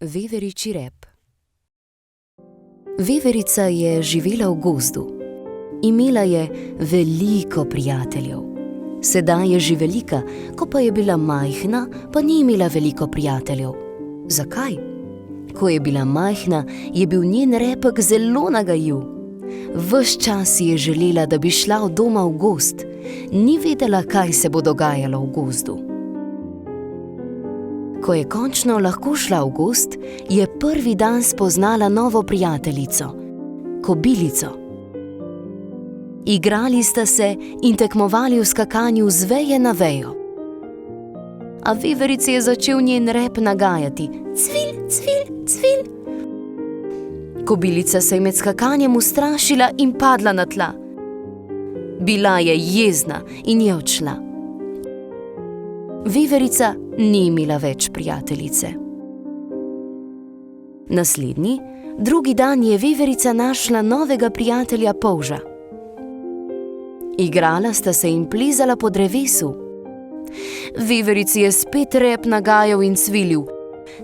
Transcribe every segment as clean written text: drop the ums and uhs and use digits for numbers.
Veveričji rep. Veverica je živela v gozdu. Imela je veliko prijateljev. Sedaj je že velika, ko pa je bila majhna, pa ni imela veliko prijateljev. Zakaj? Ko je bila majhna, je bil njen repek zelo nagajiv. Ves čas je želela, da bi šla od doma v gozd. Ni vedela, kaj se bo dogajalo v gozdu. Ko je končno lahko šla v gozd, je prvi dan spoznala novo prijateljico, kobilico. Igrali sta se in tekmovali v skakanju z veje na vejo. A veverici je začel njen rep nagajati: cvil, cvil, cvil. Kobilica se je med skakanjem ustrašila in padla na tla. Bila je jezna in je odšla. Veverica ni imela več prijateljice. Naslednji, drugi dan je veverica našla novega prijatelja polža. Igrala sta se in plezala po drevesu. Veverici je spet rep nagajal in cvilil: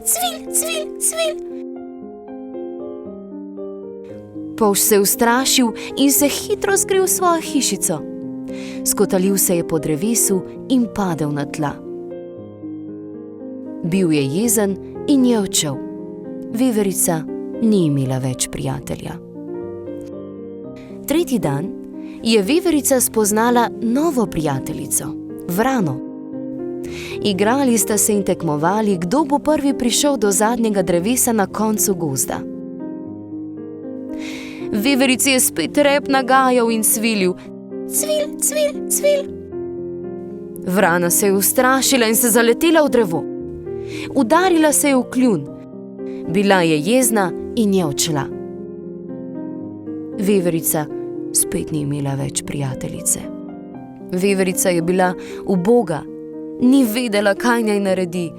cvil, cvil, cvil. Polž se je ustrašil in se hitro skril v svojo hišico. Skotalil se je po drevesu in padel na tla. Bil je jezen in je odšel. Veverica ni imela več prijatelja. Tretji dan je veverica spoznala novo prijateljico, vrano. Igrali sta se in tekmovali, kdo bo prvi prišel do zadnjega drevesa na koncu gozda. Veverici je spet rep nagajal in cvilil: cvil, cvil, cvil. Vrana se je ustrašila in se zaletela v drevo. Udarila se je v kljun. Bila je jezna in je odšla. Veverica spet ni imela več prijateljice. Veverica je bila uboga, ni vedela, kaj naj naredi.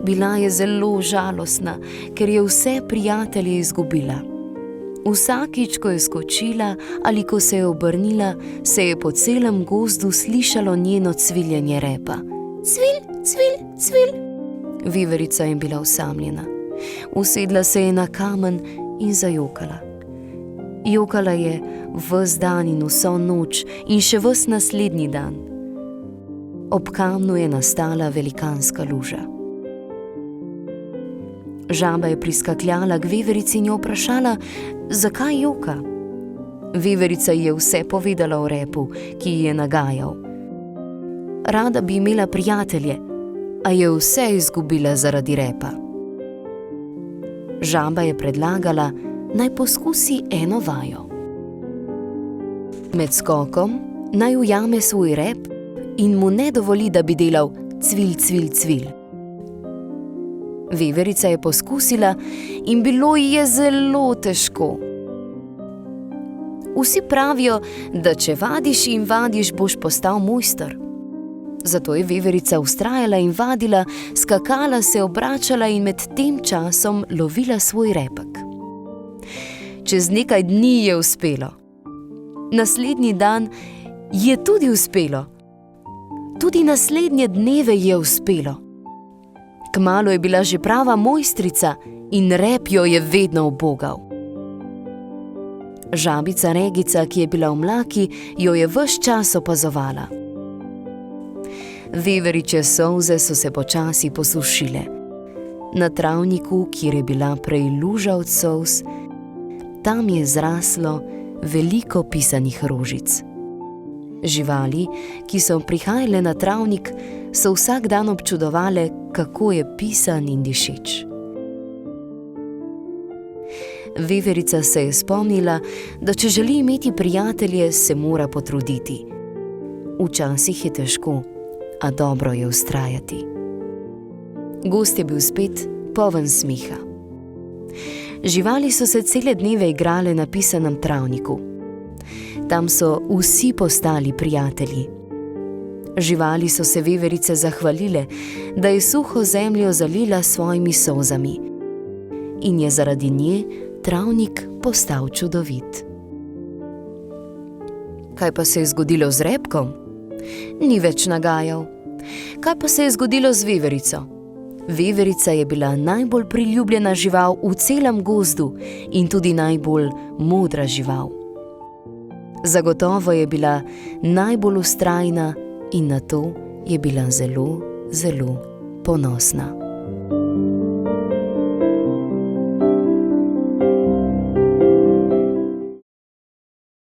Bila je zelo žalostna, ker je vse prijatelje izgubila. Vsakič, ko je skočila ali ko se je obrnila, se je po celem gozdu slišalo njeno cviljenje repa. Cvil, cvil, cvil. Veverica je bila osamljena. Usedla se je na kamen in zajokala. Jokala je ves dan in vso noč in še ves naslednji dan. Ob kamnu je nastala velikanska luža. Žaba je priskakljala k veverici in jo vprašala, zakaj joka. Veverica ji je vse povedala o repu, ki ji je nagajal. Rada bi imela prijatelje, a je vse izgubila zaradi repa. Žaba je predlagala, naj poskusi eno vajo. Med skokom naj ujame svoj rep in mu ne dovoli, da bi delal cvil, cvil, cvil. Veverica je poskusila in bilo ji je zelo težko. Vsi pravijo, da če vadiš in vadiš, boš postal mojster. Zato je veverica vztrajala in vadila, skakala se, obračala in med tem časom lovila svoj repek. Čez nekaj dni je uspelo. Naslednji dan je tudi uspelo. Tudi naslednje dneve je uspelo. Kmalu je bila že prava mojstrica in rep jo je vedno ubogal. Žabica Regica, ki je bila v mlaki, jo je ves čas opazovala. Veveričje solze so se počasi posušile. Na travniku, kjer je bila prej luža od solz, tam je zraslo veliko pisanih rožic. Živali, ki so prihajale na travnik, so vsak dan občudovale, kako je pisan in dišeč. Veverica se je spomnila, da če želi imeti prijatelje, se mora potruditi. Včasih je težko, a dobro je vztrajati. Gozd je bil spet poln smeha. Živali so se cele dneve igrale na pisanem travniku. Tam so vsi postali prijatelji. Živali so se veverice zahvalile, da je suho zemljo zalila s svojimi solzami. In je zaradi nje travnik postal čudovit. Kaj pa se je zgodilo z repkom? Ni več nagajal. Kaj pa se je zgodilo z veverico? Veverica je bila najbolj priljubljena žival v celem gozdu in tudi najbolj modra žival. Zagotovo je bila najbolj vztrajna in na to je bila zelo, zelo ponosna.